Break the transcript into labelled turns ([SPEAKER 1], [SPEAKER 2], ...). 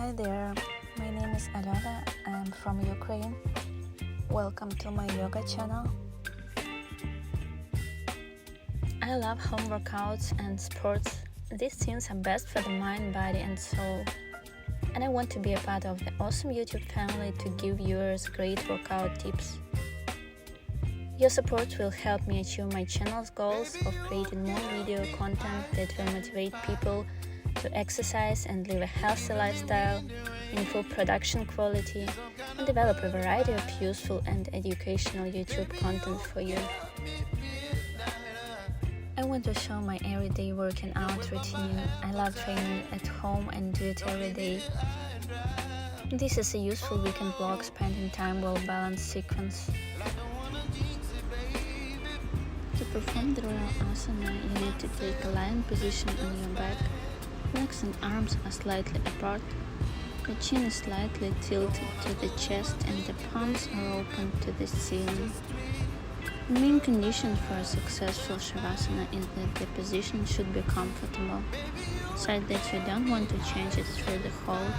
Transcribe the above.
[SPEAKER 1] Hi there, my name is Alana. I'm from Ukraine. Welcome to my yoga channel. I love home workouts and sports. These things are best for the mind, body and soul. And I want to be a part of the awesome YouTube family to give viewers great workout tips. Your support will help me achieve my channel's goals of creating more video content that will motivate people to exercise and live a healthy lifestyle, improve production quality, and develop a variety of useful and educational YouTube content for you. I want to show my everyday working out routine. I love training at home and do it every day. This is a useful weekend vlog spending time well-balanced sequence. To perform the royal asana, you need to take a lying position on your back. Legs and arms are slightly apart. The chin is slightly tilted to the chest and the palms are open to the ceiling. The main condition for a successful shavasana is that the position should be comfortable, such that you don't want to change it through the hold.